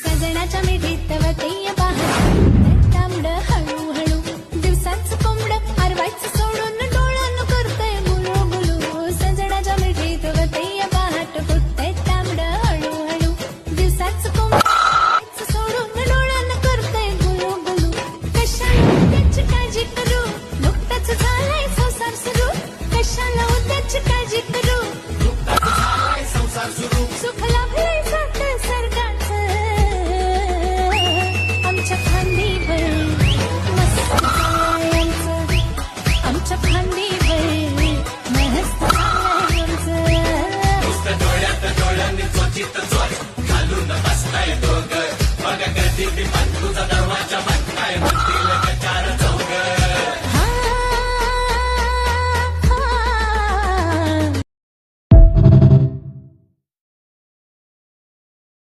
सजनाच्या मिठीत वतीय पहाट तांबड हळूहळू दिवसाच कोंबड हरवायचं सोडून डोळ्यानं करतंय गुलू गुलू सजनाच्या मिठीत वतीय पहाट फुटतंय तांबड हळूहळू दिवसाच कोंबड सोडून डोळ्यानं करतंय गुलू गुलू कशाला उद्याची काळजी करू नुकताच झालाय संसार सुरू कशाला उद्याची काळजी करू सुख लाभलंय साखर सरकारचं आमच्या खांदीवर मस्त झालंय आमचं आमच्या खांदीवर मस्त झालंय आमचं डोळ्यात डोळ्यांनी चोचीत चोच घालून बसताय दोघं बघा कधी